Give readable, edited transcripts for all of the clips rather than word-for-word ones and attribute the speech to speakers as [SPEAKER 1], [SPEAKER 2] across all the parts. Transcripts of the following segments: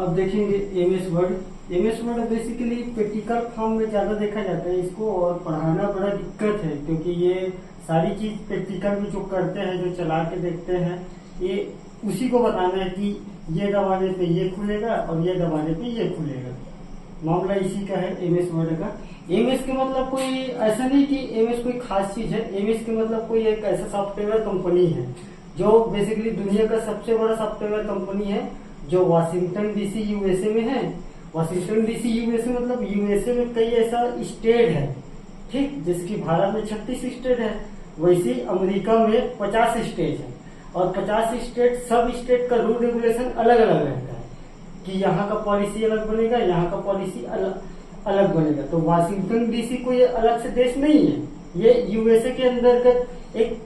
[SPEAKER 1] अब देखेंगे MS word. MS word basically practical form में ज्यादा देखा जाता है इसको, और पढ़ाना बड़ा दिक्कत है क्योंकि ये सारी चीज प्रैक्टिकल में जो करते हैं, जो चला के देखते हैं, ये उसी को बताना है कि ये दबाने पे ये खुलेगा और ये दबाने पे ये खुलेगा। मामला इसी का है एमएस वर्ड का। एमएस के मतलब कोई ऐसा नहीं कि एमएस कोई खास चीज है। एमएस के मतलब कोई एक ऐसा सॉफ्टवेयर कंपनी है जो बेसिकली दुनिया का सबसे बड़ा सॉफ्टवेयर कंपनी है, जो वाशिंगटन डीसी यूएसए में है। वाशिंगटन डीसी यूएसए मतलब यूएसए में कई ऐसा स्टेट है, ठीक, जैसे कि भारत में 36 स्टेट है, वैसे अमेरिका में 50 स्टेट है, और 50 स्टेट, सब स्टेट का रूल रेगुलेशन अलग अलग रहता है कि यहाँ का पॉलिसी अलग बनेगा, यहाँ का पॉलिसी अलग बनेगा। तो वाशिंगटन डीसी कोई अलग से देश नहीं है, ये यूएसए के अंतर्गत एक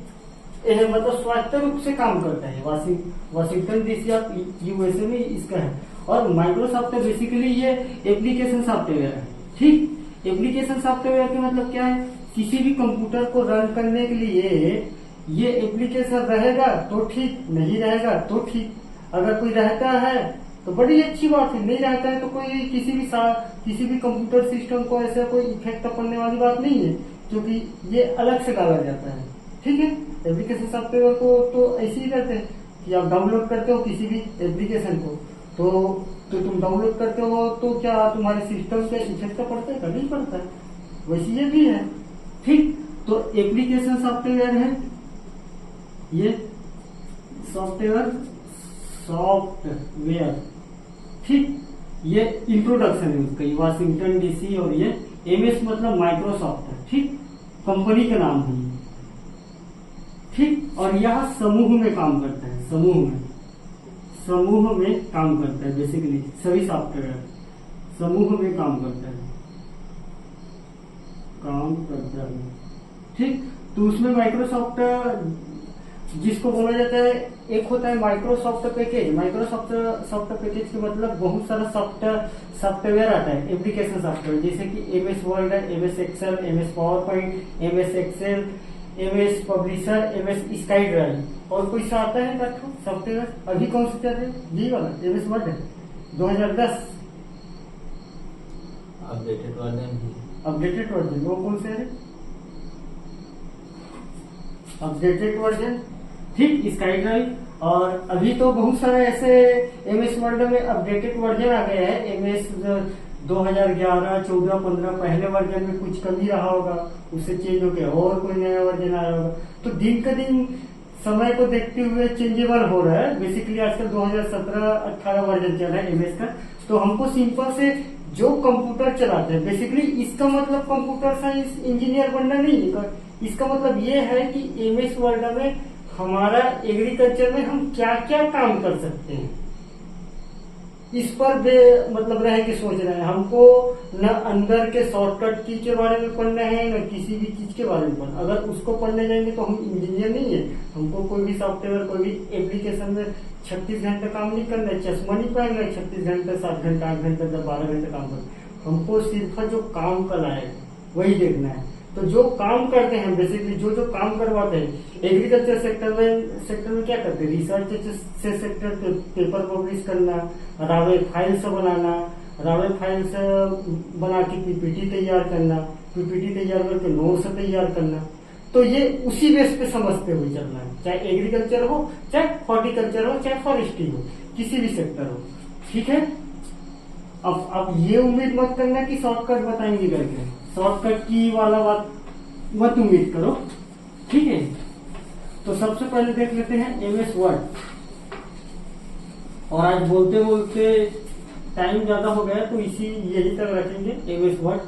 [SPEAKER 1] मतलब स्वायत्त रूप से काम करता है। वाशिंगटन डीसी आप यूएसए में इसका है। और माइक्रोसॉफ्ट बेसिकली ये एप्लीकेशन सॉफ्टवेयर है, ठीक। एप्लीकेशन सॉफ्टवेयर का मतलब क्या है, किसी भी कंप्यूटर को रन करने के लिए ये एप्लीकेशन रहेगा तो ठीक, नहीं रहेगा तो ठीक। अगर कोई रहता है तो बड़ी अच्छी बात है, नहीं रहता है तो कोई किसी भी कंप्यूटर सिस्टम को ऐसा कोई इफेक्ट पड़ने वाली बात नहीं है, क्योंकि ये अलग से डाला जाता है, ठीक है। एप्लीकेशन सॉफ्टवेयर को तो ऐसे ही करते हैं कि आप डाउनलोड करते हो किसी भी एप्लीकेशन को, तो तुम डाउनलोड करते हो तो क्या तुम्हारे सिस्टम पे इफेक्ट पड़ता है? नहीं पड़ता है। वैसे ये भी है, ठीक। तो एप्लीकेशन सॉफ्टवेयर है ये, सॉफ्टवेयर, ठीक। ये इंट्रोडक्शन है उसका, ये वाशिंगटन डीसी, और ये एमएस मतलब माइक्रोसॉफ्ट है, ठीक, कंपनी का नाम है, ठीक। और यह समूह में काम करता है, समूह में काम करता है। बेसिकली सभी सॉफ्टवेयर समूह में काम करता है, ठीक। तो उसमें माइक्रोसॉफ्ट जिसको बोला जाता है, एक होता है माइक्रोसॉफ्ट पैकेज। माइक्रोसॉफ्ट पैकेज के मतलब बहुत सारा सॉफ्टवेयर आता है, एप्लीकेशन सॉफ्टवेयर, जैसे कि एमएस वर्ड है, MS Excel, MS PowerPoint, MS Excel, MS Publisher, MS SkyDrive. और कोई सा आता है सॉफ्टवेयर अभी कौन सा चल रहा है? जी वाला एमएस वर्ड है 2010 अपडेटेड वर्जन। वो कौन से है? अपडेटेड वर्जन, ठीक, स्काई ड्राइव। और अभी तो बहुत सारे ऐसे एमएस वर्ड में अपडेटेड वर्जन आ गए हैं। एमएस 2011, 14, 15 पहले वर्जन में कुछ कमी रहा होगा, उससे चेंज हो गया और कोई नया वर्जन आया होगा। तो दिन का दिन समय को देखते हुए चेंजेबल हो रहा है। बेसिकली आजकल 2017-18 वर्जन चल रहा है एमएस का। तो हमको सिंपल से जो कंप्यूटर चलाते हैं, बेसिकली इसका मतलब कंप्यूटर साइंस इंजीनियर बनना नहीं है। इसका मतलब ये है कि एमएस वर्ड में हमारा एग्रीकल्चर में हम क्या क्या काम कर सकते हैं, इस पर मतलब रह के सोच रहे हैं। हमको न अंदर के शॉर्टकट की के बारे में पढ़ना है, न किसी भी चीज के बारे में पढ़ना। अगर उसको पढ़ने जाएंगे तो हम इंजीनियर नहीं है। हमको कोई भी सॉफ्टवेयर, कोई भी एप्लीकेशन में 36 घंटे काम नहीं करना है, चश्मा नहीं पहनना है 36 घंटे, 7 घंटे, 8 घंटे, 12 घंटे काम करना। हमको सिर्फ जो काम का लायक वही देखना है। तो जो काम करते हैं, बेसिकली जो काम करवाते हैं एग्रीकल्चर सेक्टर में क्या करते हैं? रिसर्च से सेक्टर पेपर पब्लिश करना, रावे फाइल्स बनाना, रावे फाइल्स बना के पीपीटी तैयार करना, पीपीटी तैयार करके नोट्स तैयार करना। तो ये उसी बेस पे समझते हुए चलना है, चाहे एग्रीकल्चर हो, चाहे हॉर्टिकल्चर हो, चाहे फॉरेस्ट्री हो, किसी भी सेक्टर हो, ठीक है। अब ये उम्मीद मत करना कि शॉर्टकट बताएंगे करके, शॉर्टकट की वाला बात मत उम्मीद करो, ठीक है। तो सबसे पहले देख लेते हैं एमएस वर्ड। और आज बोलते बोलते टाइम ज्यादा हो गया तो यही तक रखेंगे। एमएस वर्ड,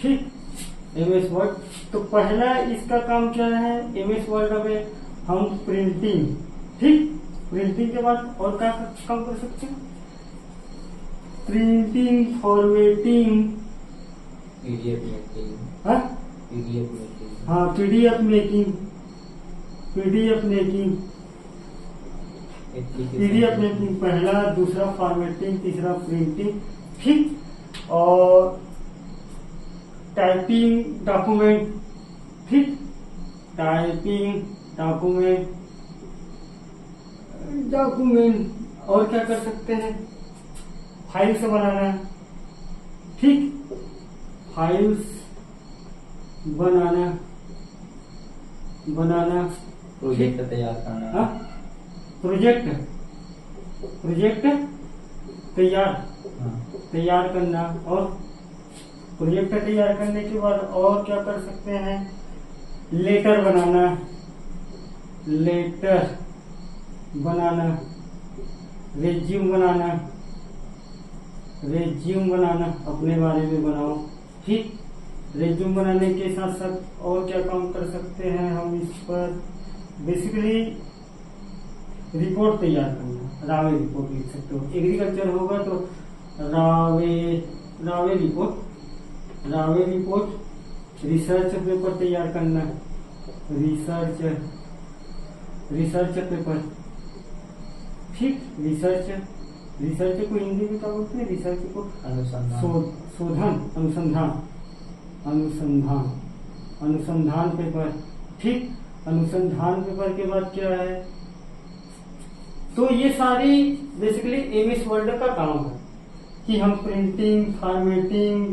[SPEAKER 1] ठीक, एमएस वर्ड। तो पहला इसका काम क्या है? एमएस वर्ड में हम प्रिंटिंग, ठीक, प्रिंटिंग के बाद और क्या काम कर सकते हैं? प्रिंटिंग, फॉर्मेटिंग,
[SPEAKER 2] पीडीएफ मेकिंग,
[SPEAKER 1] हाँ, पीडीएफ मेकिंग पहला, दूसरा फॉर्मेटिंग, तीसरा प्रिंटिंग, ठीक। और टाइपिंग डॉक्यूमेंट, ठीक, टाइपिंग डॉक्यूमेंट और क्या कर सकते हैं, फाइल्स बनाना, ठीक, फाइल्स बनाना
[SPEAKER 2] प्रोजेक्ट तैयार करना।
[SPEAKER 1] हाँ, प्रोजेक्ट तैयार
[SPEAKER 2] हाँ।
[SPEAKER 1] तैयार करना। और प्रोजेक्ट तैयार करने के बाद और क्या कर सकते हैं, लेटर बनाना रेज्यूम बनाना, अपने बारे में बनाओ, ठीक। रेज्यूम बनाने के साथ साथ और क्या काम कर सकते हैं हम इस पर, बेसिकली रिपोर्ट तैयार करना, रावे रिपोर्ट लिख सकते हो। एग्रीकल्चर होगा तो रावे रिपोर्ट। रिसर्च पेपर तैयार करना, रिसर्च पेपर, ठीक। रिसर्च को हिंदी में क्या बोलते हैं, रिसर्च को अनुसंधान पेपर, ठीक। अनुसंधान पेपर के बाद क्या है, तो ये सारी बेसिकली एमएस वर्ड का काम है कि हम printing, formatting,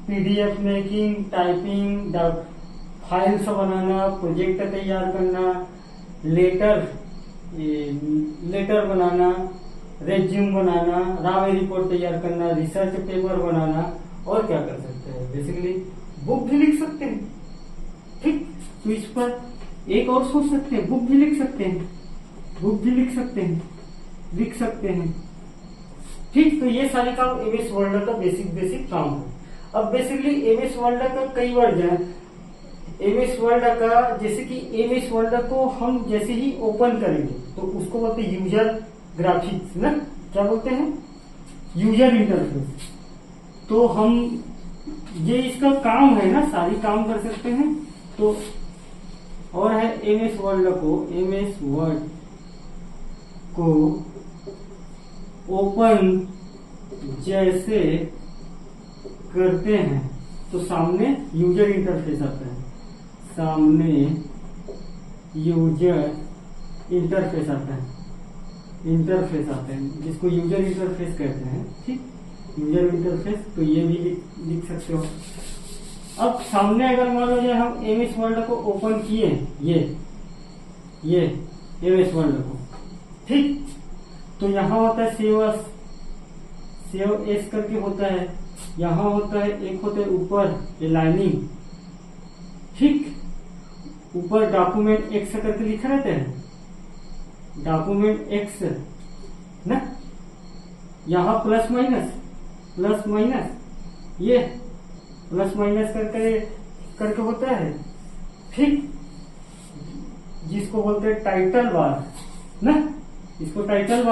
[SPEAKER 1] PDF making, typing, files बनाना, प्रोजेक्ट तैयार करना, लेटर बनाना, रेज्यूम बनाना, रावे रिपोर्ट तैयार करना, रिसर्च पेपर बनाना, और क्या कर सकते हैं, बेसिकली बुक भी लिख सकते हैं, ठीक। तो इस पर एक और सोच सकते हैं, बुक भी लिख सकते हैं, ठीक। तो ये सारे काम एमएस वर्ड का बेसिक काम है। अब बेसिकली एमएस वर्ड का कई वर्जन है। एमएस वर्ड का जैसे कि एमएस वर्ड को हम जैसे ही ओपन करेंगे तो उसको बोलते हैं यूजर ग्राफिक्स ना, क्या बोलते हैं, यूजर इंटरफेस। तो हम ये इसका काम है ना, सारी काम कर सकते हैं। तो और है एमएस वर्ड को ओपन जैसे करते हैं तो सामने यूजर इंटरफेस आता है, इंटरफेस आता है जिसको यूजर इंटरफेस कहते हैं, ठीक। यूजर इंटरफेस, तो ये भी लिख सकते हो। अब सामने अगर मान लो हम एमएस वर्ड को ओपन किए, ये एमएस वर्ड को, ठीक। तो यहाँ होता है सेव एस करके होता है, यहाँ होता है, एक होता है ऊपर एलाइनिंग, ठीक। ऊपर डॉक्यूमेंट एक्स करके लिखा रहता है, डॉक्यूमेंट एक्स ना, यहाँ प्लस माइनस, ये प्लस माइनस करके होता है, ठीक। जिसको बोलते हैं टाइटल बार ना, इसको टाइटल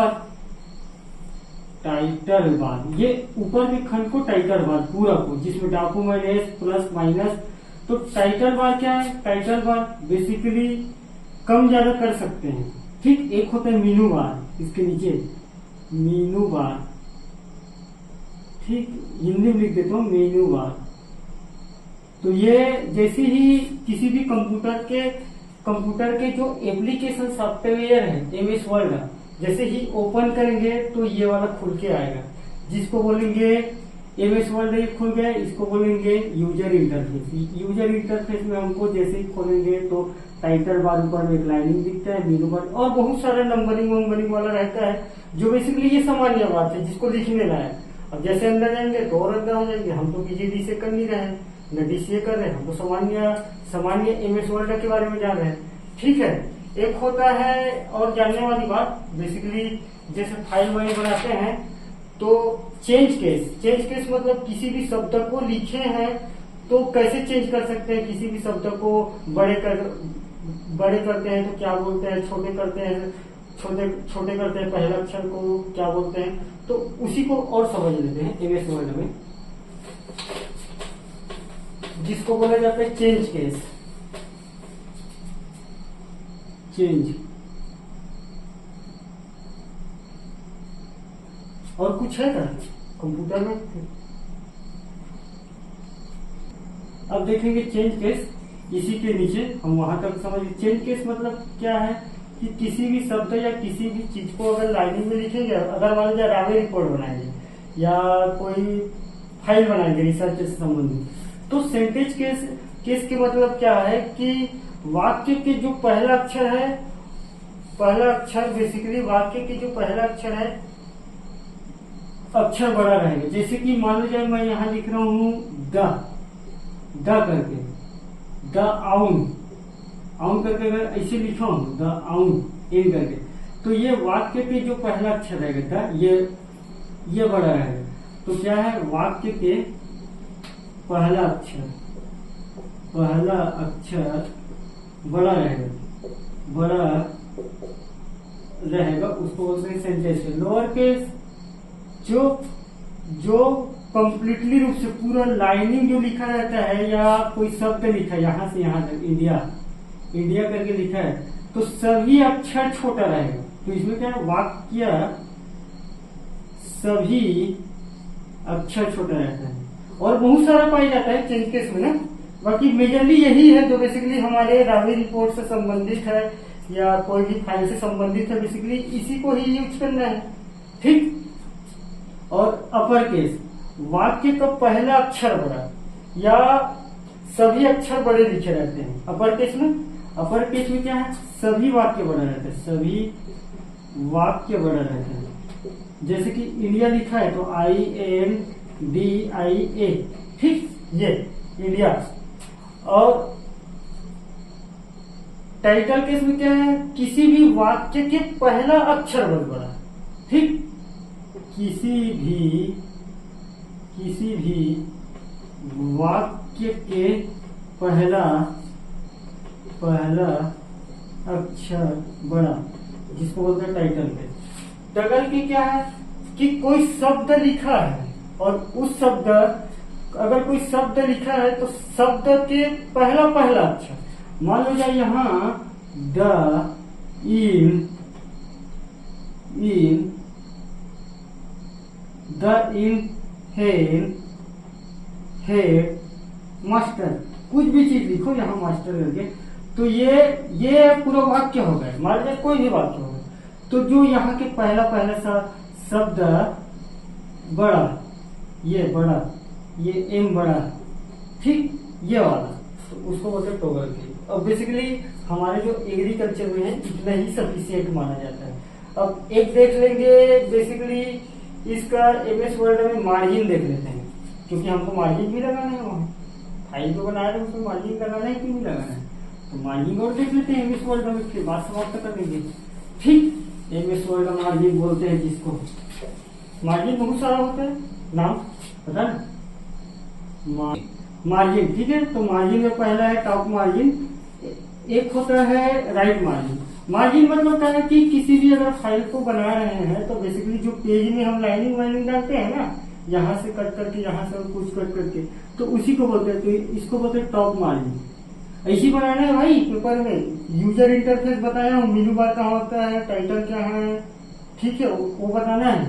[SPEAKER 1] बार, ये ऊपर के खंड को टाइटल बार पूरा को, जिसमें डॉक्यूमेंट एस प्लस माइनस। तो टाइटल बार क्या है, टाइटल बार बेसिकली कम ज्यादा कर सकते हैं, ठीक। एक होता है मीनू बार, इसके नीचे मीनू बार, ठीक, हिंदी में लिख देता हूं मीनू बार। तो ये जैसे ही किसी भी कंप्यूटर के जो एप्लीकेशन सॉफ्टवेयर है एमएस वर्ड, जैसे ही ओपन करेंगे तो ये वाला खुल के आएगा, जिसको बोलेंगे एमएस वर्ड। ये खुल गया, इसको बोलेंगे यूजर इंटरफेस। यूजर इंटरफेस में हमको जैसे ही खोलेंगे तो टाइटल बार ऊपर में एक लाइनिंग दिखता है, मीनू बार, और बहुत सारा नंबरिंग वाला रहता है, जो बेसिकली ये सामान्य बात है जिसको लिखने लायक। अब जैसे अंदर जाएंगे तो और अंदर हो जाएंगे। हम तो पीजीडी से कर नहीं रहे, न डीसीए कर रहे हैं, हम तो सामान्य एमएस वर्ड के बारे में जान रहे हैं, ठीक है। एक होता है और जानने वाली बात, बेसिकली जैसे फाइल वाइल बनाते हैं तो चेंज केस मतलब किसी भी शब्द को लिखे हैं तो कैसे चेंज कर सकते हैं। किसी भी शब्द को बड़े करते हैं तो क्या बोलते हैं, छोटे करते हैं पहला अक्षर को क्या बोलते हैं, तो उसी को और समझ लेते हैं एमएस वर्ड में, जिसको बोला जाता है चेंज केस। और कुछ है क्या कंप्यूटर में? अब देखेंगे चेंज केस, इसी के नीचे हम वहां तक समझ। चेंज केस मतलब क्या है कि किसी भी शब्द या किसी भी चीज को अगर लाइनिंग में लिखेंगे, अगर मान लीजिए रावे रिपोर्ट बनाएंगे या कोई फाइल बनाएंगे रिसर्च से संबंधित, तो सेंटेंस केस के मतलब क्या है कि वाक्य के जो पहला अक्षर है, पहला अक्षर बेसिकली वाक्य के जो पहला अक्षर है अक्षर बड़ा रहेगा। जैसे कि मान लीजिए मैं यहां लिख रहा हूं द करके, द आउन करके अगर ऐसे लिखा हूं द आउन इन करके, तो ये वाक्य के जो पहला अक्षर रहेगा द, ये बड़ा रहेगा। तो क्या है, वाक्य के पहला अक्षर बड़ा रहेगा, उसको बोलते हैं सेंटेंस। लोअर केस जो कंप्लीटली रूप से पूरा लाइनिंग जो लिखा रहता है या कोई शब्द लिखा है यहां से यहां तक इंडिया करके लिखा है, तो सभी अक्षर छोटा रहेगा। तो इसमें क्या है, वाक्य सभी अक्षर छोटा रहता है और बहुत सारा पाया जाता है चेंज केस में ना। बाकी मेजरली यही है जो बेसिकली हमारे रावी रिपोर्ट से संबंधित है या कोई भी फाइल से संबंधित है, बेसिकली इसी को ही यूज करना है, ठीक। और अपर केस, वाक्य का पहला अक्षर बड़ा या सभी अक्षर बड़े लिखे रहते हैं अपर केस में। अपर केस में क्या है, सभी वाक्य बड़ा रहता है, सभी वाक्य बड़ा रहता है। जैसे कि इंडिया लिखा है तो INDIA, ठीक, ये इंडिया। और टाइटल केस में क्या है, किसी भी वाक्य के पहला अक्षर बहुत बड़ा, ठीक, किसी भी वाक्य के पहला अक्षर बड़ा, जिसको बोलते हैं टाइटल के। टगल की क्या है कि कोई शब्द लिखा है और उस शब्द, अगर कोई शब्द लिखा है तो शब्द के पहला अक्षर, मान लो जाए यहां द इन हेड मास्टर, कुछ भी चीज लिखो यहां मास्टर करके, तो ये पूरा वाक्य हो गया। मान लीजिए कोई भी वाक्य हो गया, तो जो यहाँ के पहला सा शब्द बड़ा, ये एम बड़ा, ठीक, ये वाला, तो उसको बोलते हैं टॉगल की। अब बेसिकली हमारे जो एग्रीकल्चर में है इतना ही सफिशिएंट माना जाता है। अब एक देख लेंगे बेसिकली इसका MS वर्ड में मार्जिन देख लेते हैं, क्योंकि हमको मार्जिन भी लगाना है, वहां फाइल जो बना रहे हैं उसमें मार्जिन लगाना है कि नहीं लगाना है, तो मार्जिन और देख लेते हैं MS वर्ड में, फिर बात समाप्त कर देंगे, ठीक। MS वर्ड मार्जिन बोलते हैं जिसको, मार्जिन बहुत सारा होता है, नाम पता ना, मार्जिन, ठीक है। तो मार्जिन में पहला है टॉप मार्जिन, एक होता है राइट मार्जिन। मार्जिन मतलब क्या है कि किसी भी अगर फाइल को बना रहे हैं तो बेसिकली जो पेज में हम लाइनिंग डालते हैं ना, यहाँ से कट करके यहाँ से कुछ कट करके, तो उसी को बोलते हैं, तो इसको बोलते हैं टॉप मार्जिन। ऐसी बनाना है भाई पेपर में, यूजर इंटरफेस बताया हूँ, मेनू बार कहाँ होता है, टाइटल क्या है, ठीक है, वो बताना है,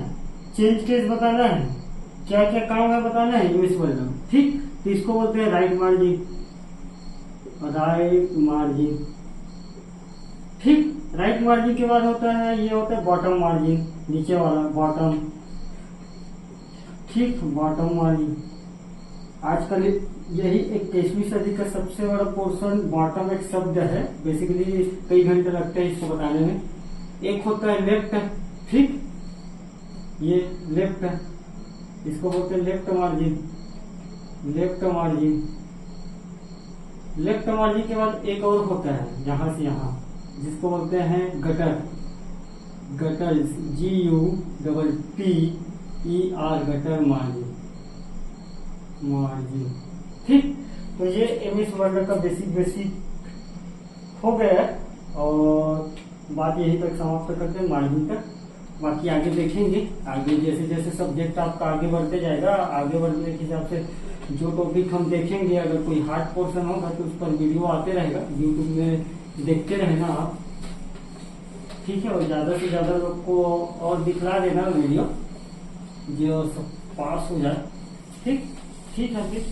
[SPEAKER 1] चेंज केस बताना है, क्या क्या काम है बताना है MS वर्ड में, ठीक। तो इसको बोलते हैं राइट मार्जिन, ठीक। राइट मार्जिन के बाद होता है, ये होता है बॉटम मार्जिन, नीचे वाला बॉटम, ठीक, बॉटम मार्जिन। आजकल यही 21वीं सदी का सबसे बड़ा पोर्शन बॉटम एक शब्द है, बेसिकली कई घंटे लगते हैं इसको बताने में। एक होता है लेफ्ट, ठीक, ये लेफ्ट, इसको बोलते हैं लेफ्ट मार्जिन। लेफ्ट मार्जिन के बाद एक और होता है यहां से यहां, जिसको बोलते हैं गटर, GUTTER, गटर मार्जिन, ठीक। तो ये MS वर्ड का बेसिक हो गया, और बात यही तक समाप्त करते हैं मार्जिन तक। बाकी आगे देखेंगे, आगे जैसे जैसे सब्जेक्ट आपका आगे बढ़ते जाएगा, आगे बढ़ने के हिसाब से जो टॉपिक हम देखेंगे, अगर कोई हार्ड पोर्शन होगा तो उस पर वीडियो आते रहेगा, यूट्यूब में देखते रहना आप, ठीक है। और ज्यादा से ज्यादा लोग को और दिखला देना वीडियो, जो सब पास हो जाए, ठीक है फिर।